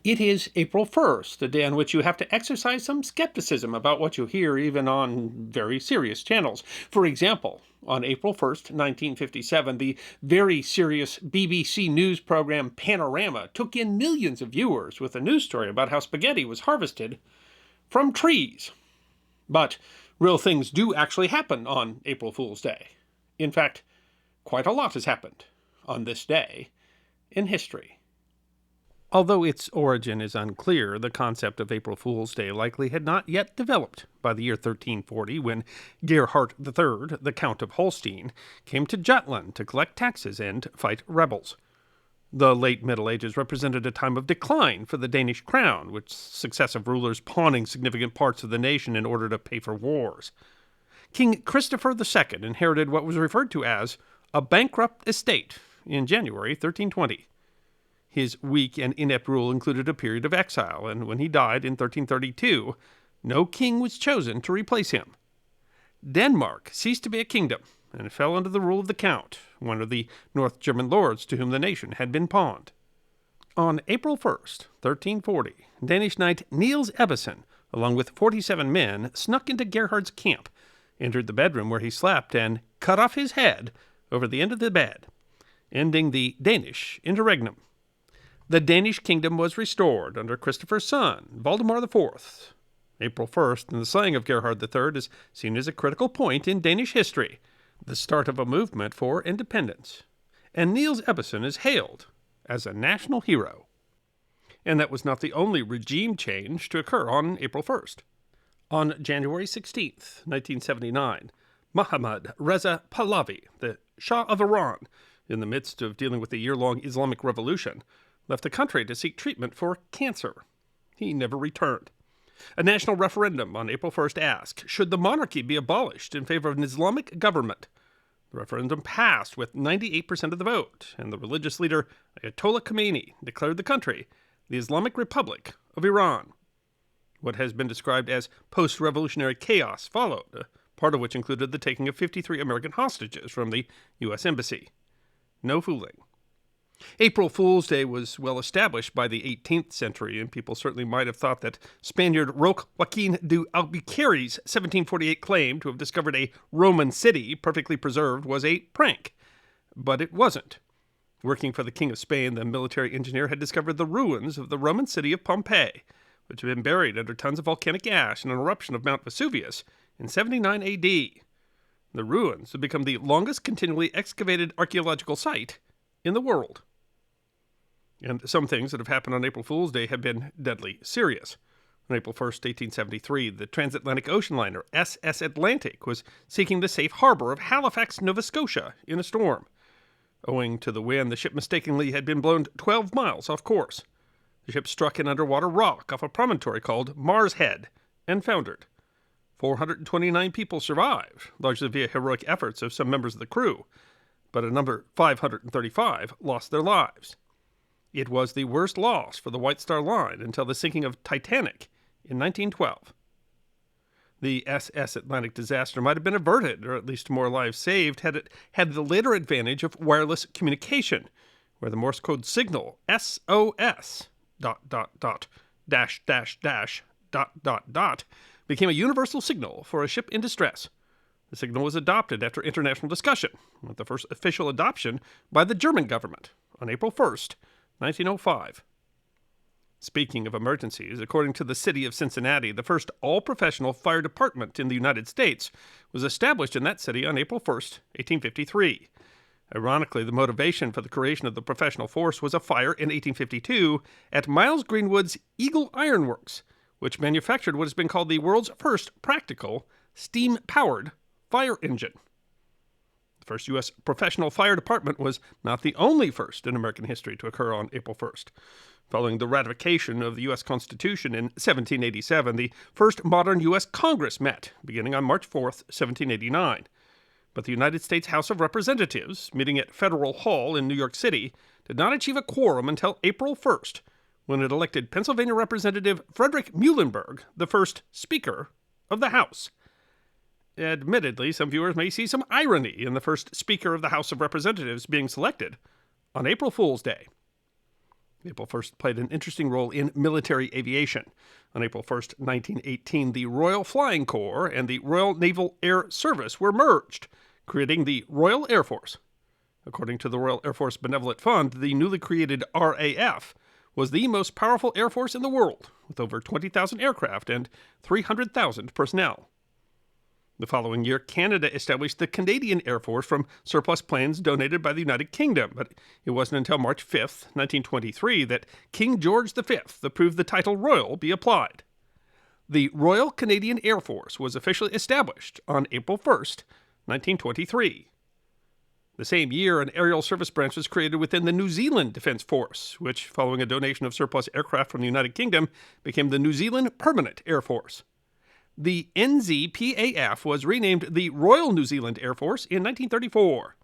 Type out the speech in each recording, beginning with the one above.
It is April 1st, a day on which you have to exercise some skepticism about what you hear, even on very serious channels. For example, on April 1st, 1957, the very serious BBC news program Panorama took in millions of viewers with a news story about how spaghetti was harvested from trees. But real things do actually happen on April Fool's Day. In fact, quite a lot has happened on this day in history. Although its origin is unclear, the concept of April Fool's Day likely had not yet developed by the year 1340, when Gerhard III, the Count of Holstein, came to Jutland to collect taxes and fight rebels. The late Middle Ages represented a time of decline for the Danish crown, with successive rulers pawning significant parts of the nation in order to pay for wars. King Christopher II inherited what was referred to as a bankrupt estate in January 1320. His weak and inept rule included a period of exile, and when he died in 1332, no king was chosen to replace him. Denmark ceased to be a kingdom, and fell under the rule of the Count, one of the North German lords to whom the nation had been pawned. On April 1st, 1340, Danish knight Niels Ebbesen, along with 47 men, snuck into Gerhard's camp, entered the bedroom where he slept, and cut off his head over the end of the bed, ending the Danish interregnum. The Danish kingdom was restored under Christopher's son, Valdemar IV. April 1st, in the slaying of Gerhard III, is seen as a critical point in Danish history, the start of a movement for independence. And Niels Ebbesen is hailed as a national hero. And that was not the only regime change to occur on April 1st. On January 16th, 1979, Mohammad Reza Pahlavi, the Shah of Iran, in the midst of dealing with the year-long Islamic Revolution, left the country to seek treatment for cancer. He never returned. A national referendum on April 1st asked, should the monarchy be abolished in favor of an Islamic government? The referendum passed with 98% of the vote, and the religious leader Ayatollah Khomeini declared the country the Islamic Republic of Iran. What has been described as post-revolutionary chaos followed, part of which included the taking of 53 American hostages from the U.S. Embassy. No fooling. April Fool's Day was well established by the 18th century, and people certainly might have thought that Spaniard Roque Joaquin de Albuquerque's 1748 claim to have discovered a Roman city perfectly preserved was a prank. But it wasn't. Working for the King of Spain, the military engineer had discovered the ruins of the Roman city of Pompeii, which had been buried under tons of volcanic ash in an eruption of Mount Vesuvius in 79 A.D. The ruins have become the longest continually excavated archaeological site in the world. And some things that have happened on April Fool's Day have been deadly serious. On April 1st, 1873, the transatlantic ocean liner SS Atlantic was seeking the safe harbor of Halifax, Nova Scotia, in a storm. Owing to the wind, the ship mistakenly had been blown 12 miles off course. The ship struck an underwater rock off a promontory called Mars Head and foundered. 429 people survived, largely via heroic efforts of some members of the crew, but a number 535 lost their lives. It was the worst loss for the White Star Line until the sinking of Titanic in 1912. The SS Atlantic disaster might have been averted, or at least more lives saved, had it had the later advantage of wireless communication, where the Morse code signal SOS ... became a universal signal for a ship in distress. The signal was adopted after international discussion, with the first official adoption by the German government on April 1st, 1905. Speaking of emergencies, according to the city of Cincinnati, the first all-professional fire department in the United States was established in that city on April 1st, 1853. Ironically, the motivation for the creation of the professional force was a fire in 1852 at Miles Greenwood's Eagle Iron Works, which manufactured what has been called the world's first practical, steam-powered fire engine. The first U.S. professional fire department was not the only first in American history to occur on April 1st. Following the ratification of the U.S. Constitution in 1787, the first modern U.S. Congress met, beginning on March 4th, 1789. But the United States House of Representatives, meeting at Federal Hall in New York City, did not achieve a quorum until April 1st, when it elected Pennsylvania Representative Frederick Muhlenberg the first Speaker of the House. Admittedly, some viewers may see some irony in the first Speaker of the House of Representatives being selected on April Fool's Day. April 1st played an interesting role in military aviation. On April 1st, 1918, the Royal Flying Corps and the Royal Naval Air Service were merged, creating the Royal Air Force. According to the Royal Air Force Benevolent Fund, the newly created RAF was the most powerful air force in the world, with over 20,000 aircraft and 300,000 personnel. The following year, Canada established the Canadian Air Force from surplus planes donated by the United Kingdom, but it wasn't until March 5, 1923, that King George V approved the title Royal be applied. The Royal Canadian Air Force was officially established on April 1, 1923. The same year, an aerial service branch was created within the New Zealand Defence Force, which, following a donation of surplus aircraft from the United Kingdom, became the New Zealand Permanent Air Force. The NZPAF was renamed the Royal New Zealand Air Force in 1934.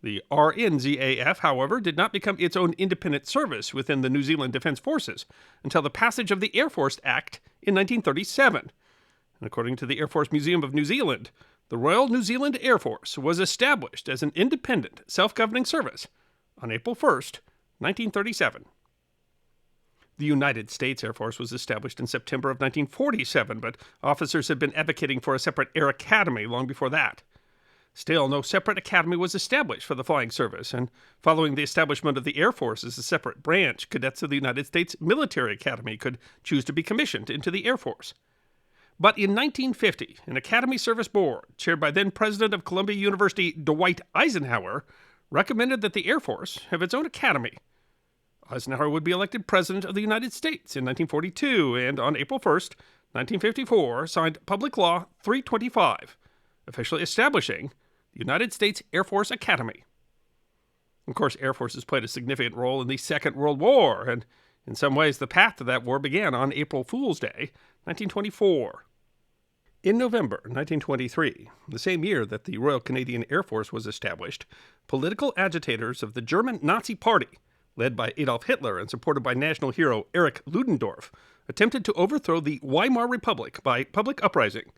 The RNZAF, however, did not become its own independent service within the New Zealand Defence Forces until the passage of the Air Force Act in 1937. And according to the Air Force Museum of New Zealand, the Royal New Zealand Air Force was established as an independent, self-governing service on April 1, 1937. The United States Air Force was established in September of 1947, but officers had been advocating for a separate Air Academy long before that. Still, no separate academy was established for the flying service, and following the establishment of the Air Force as a separate branch, cadets of the United States Military Academy could choose to be commissioned into the Air Force. But in 1950, an Academy Service Board, chaired by then-President of Columbia University Dwight Eisenhower, recommended that the Air Force have its own academy. Eisenhower would be elected President of the United States in 1942, and on April 1, 1954, signed Public Law 325, officially establishing the United States Air Force Academy. Of course, Air Forces played a significant role in the Second World War, and in some ways the path to that war began on April Fool's Day, 1924. In November 1923, the same year that the Royal Canadian Air Force was established, political agitators of the German Nazi Party, led by Adolf Hitler and supported by national hero Erich Ludendorff, attempted to overthrow the Weimar Republic by public uprising,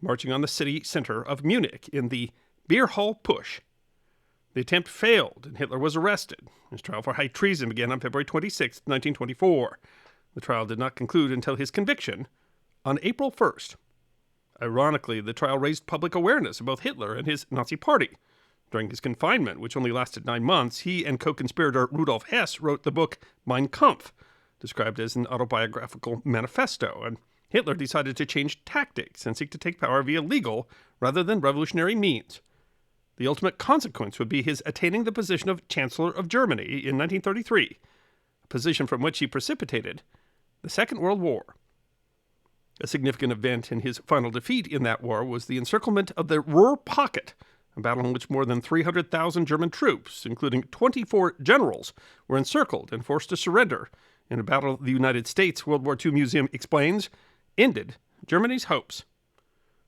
marching on the city center of Munich in the Beer Hall Push. The attempt failed, and Hitler was arrested. His trial for high treason began on February 26, 1924. The trial did not conclude until his conviction on April 1st. Ironically, the trial raised public awareness of both Hitler and his Nazi Party. During his confinement, which only lasted 9 months, he and co-conspirator Rudolf Hess wrote the book Mein Kampf, described as an autobiographical manifesto, and Hitler decided to change tactics and seek to take power via legal rather than revolutionary means. The ultimate consequence would be his attaining the position of Chancellor of Germany in 1933, a position from which he precipitated the Second World War. A significant event in his final defeat in that war was the encirclement of the RAR Pocket, a battle in which more than 300,000 German troops, including 24 generals, were encircled and forced to surrender in a battle the United States World War II Museum explains ended Germany's hopes.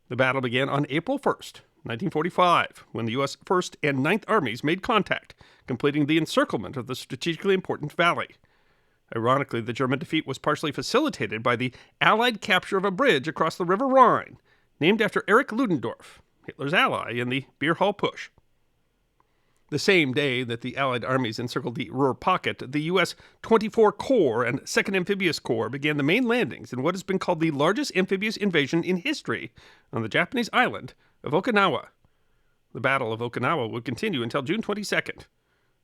The battle began on April 1st, 1945, when the U.S. 1st and 9th Armies made contact, completing the encirclement of the strategically important valley. Ironically, the German defeat was partially facilitated by the Allied capture of a bridge across the River Rhine, named after Erich Ludendorff, Hitler's ally in the Beer Hall Push. The same day that the Allied armies encircled the RAR Pocket, the U.S. 24 Corps and 2nd Amphibious Corps began the main landings in what has been called the largest amphibious invasion in history on the Japanese island of Okinawa. The Battle of Okinawa would continue until June 22nd.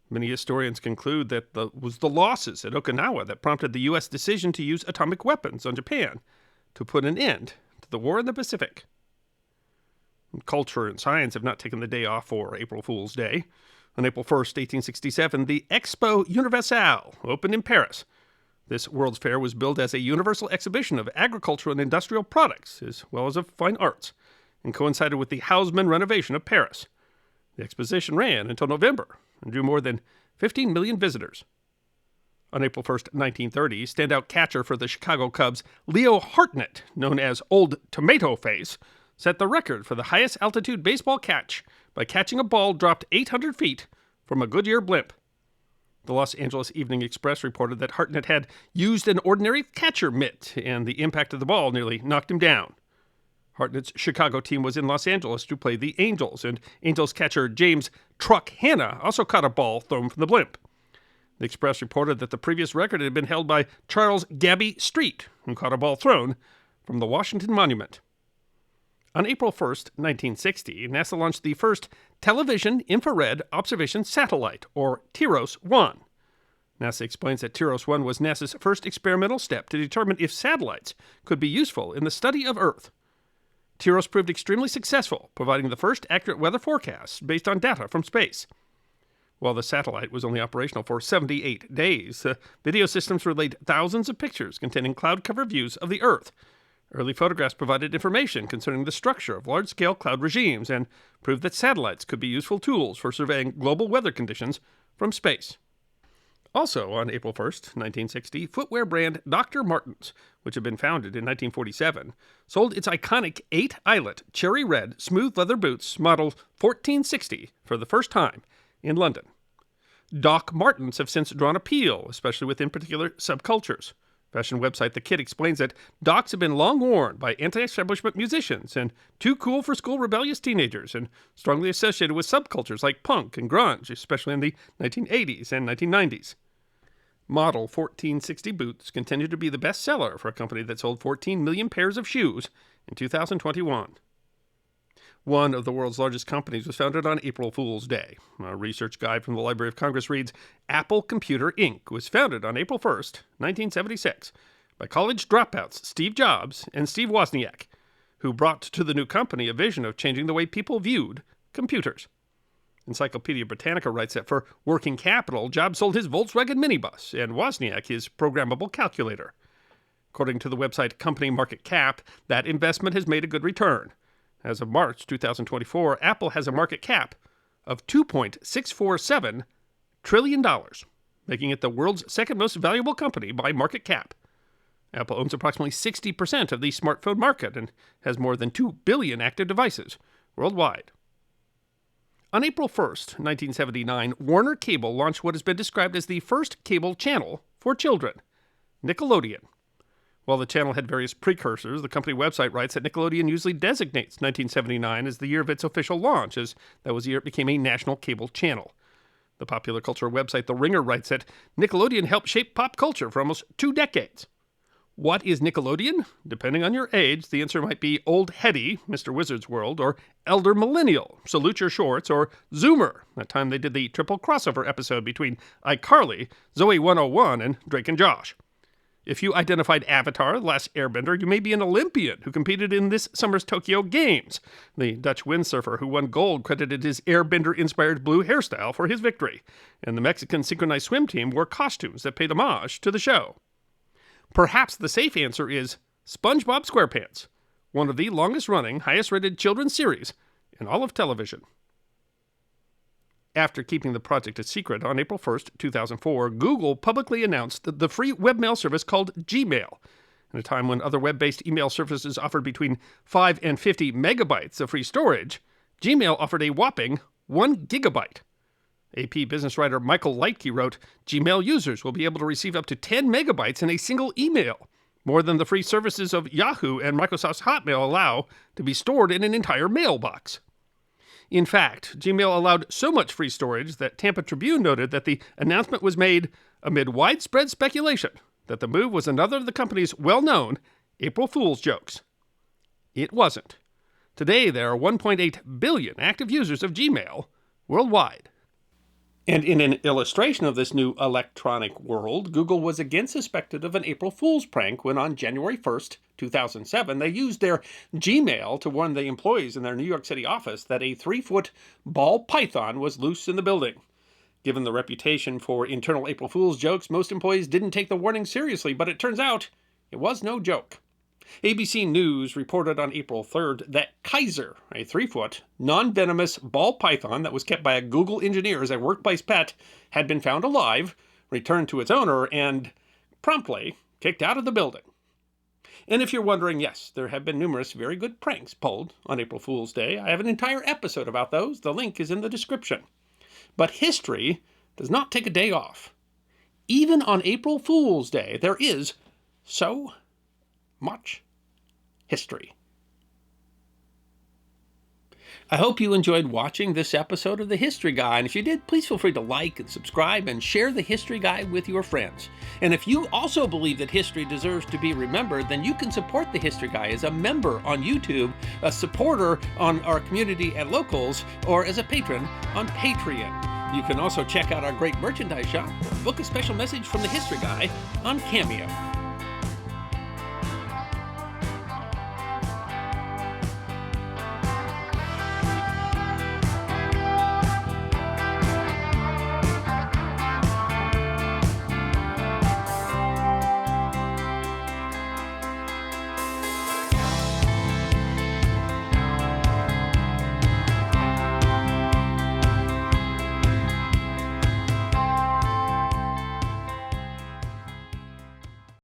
Many historians conclude that it was the losses at Okinawa that prompted the U.S. decision to use atomic weapons on Japan to put an end to the war in the Pacific. Culture and science have not taken the day off for April Fool's Day. On April 1st, 1867, the Expo Universal opened in Paris. This World's Fair was billed as a universal exhibition of agricultural and industrial products, as well as of fine arts, and coincided with the Haussmann renovation of Paris. The exposition ran until November and drew more than 15 million visitors. On April 1st, 1930, standout catcher for the Chicago Cubs, Leo Hartnett, known as Old Tomato Face, set the record for the highest altitude baseball catch by catching a ball dropped 800 feet from a Goodyear blimp. The Los Angeles Evening Express reported that Hartnett had used an ordinary catcher mitt, and the impact of the ball nearly knocked him down. Hartnett's Chicago team was in Los Angeles to play the Angels, and Angels catcher James "Truck" Hanna also caught a ball thrown from the blimp. The Express reported that the previous record had been held by Charles Gabby Street, who caught a ball thrown from the Washington Monument. On April 1st, 1960, NASA launched the first television infrared observation satellite, or TIROS-1. NASA explains that TIROS-1 was NASA's first experimental step to determine if satellites could be useful in the study of Earth. TIROS proved extremely successful, providing the first accurate weather forecasts based on data from space. While the satellite was only operational for 78 days, video systems relayed thousands of pictures containing cloud-cover views of the Earth. Early photographs provided information concerning the structure of large-scale cloud regimes and proved that satellites could be useful tools for surveying global weather conditions from space. Also, on April 1st, 1960, footwear brand Dr. Martens, which had been founded in 1947, sold its iconic 8-eyelet cherry red smooth leather boots model 1460 for the first time in London. Doc Martens have since drawn appeal, especially within particular subcultures. Fashion website The Kid explains that Docs have been long worn by anti-establishment musicians and too cool for school rebellious teenagers, and strongly associated with subcultures like punk and grunge, especially in the 1980s and 1990s. Model 1460 boots continued to be the best seller for a company that sold 14 million pairs of shoes in 2021. One of the world's largest companies was founded on April Fool's Day. A research guide from the Library of Congress reads, Apple Computer Inc. was founded on April 1st, 1976, by college dropouts Steve Jobs and Steve Wozniak, who brought to the new company a vision of changing the way people viewed computers. Encyclopedia Britannica writes that for working capital, Jobs sold his Volkswagen minibus and Wozniak his programmable calculator. According to the website Company Market Cap, that investment has made a good return. As of March 2024, Apple has a market cap of $2.647 trillion, making it the world's second most valuable company by market cap. Apple owns approximately 60% of the smartphone market and has more than 2 billion active devices worldwide. On April 1st, 1979, Warner Cable launched what has been described as the first cable channel for children, Nickelodeon. While the channel had various precursors, the company website writes that Nickelodeon usually designates 1979 as the year of its official launch, as that was the year it became a national cable channel. The popular culture website The Ringer writes that Nickelodeon helped shape pop culture for almost 2 decades. What is Nickelodeon? Depending on your age, the answer might be Old Hetty, Mr. Wizard's World, or Elder Millennial, Salute Your Shorts, or Zoomer, that time they did the triple crossover episode between iCarly, Zoe 101, and Drake and Josh. If you identified Avatar, The Last Airbender, you may be an Olympian who competed in this summer's Tokyo Games. The Dutch windsurfer who won gold credited his airbender-inspired blue hairstyle for his victory, and the Mexican synchronized swim team wore costumes that paid homage to the show. Perhaps the safe answer is SpongeBob SquarePants, one of the longest-running, highest-rated children's series in all of television. After keeping the project a secret, on April 1st, 2004, Google publicly announced the free webmail service called Gmail. At a time when other web-based email services offered between 5 and 50 megabytes of free storage, Gmail offered a whopping 1 gigabyte. AP business writer Michael Leitke wrote, Gmail users will be able to receive up to 10 megabytes in a single email, more than the free services of Yahoo and Microsoft's Hotmail allow to be stored in an entire mailbox. In fact, Gmail allowed so much free storage that Tampa Tribune noted that the announcement was made amid widespread speculation that the move was another of the company's well-known April Fool's jokes. It wasn't. Today, there are 1.8 billion active users of Gmail worldwide. And in an illustration of this new electronic world, Google was again suspected of an April Fool's prank when on January 1st, 2007, they used their Gmail to warn the employees in their New York City office that a 3-foot ball python was loose in the building. Given the reputation for internal April Fool's jokes, most employees didn't take the warning seriously, but it turns out it was no joke. ABC News reported on April 3rd that Kaiser, a 3-foot, non-venomous ball python that was kept by a Google engineer as a workplace pet, had been found alive, returned to its owner, and promptly kicked out of the building. And if you're wondering, yes, there have been numerous very good pranks pulled on April Fool's Day. I have an entire episode about those. The link is in the description. But history does not take a day off. Even on April Fool's Day, there is so much history. I hope you enjoyed watching this episode of The History Guy, and if you did, please feel free to like and subscribe and share The History Guy with your friends. And if you also believe that history deserves to be remembered, then you can support The History Guy as a member on YouTube, a supporter on our community at Locals, or as a patron on Patreon. You can also check out our great merchandise shop or book a special message from The History Guy on Cameo.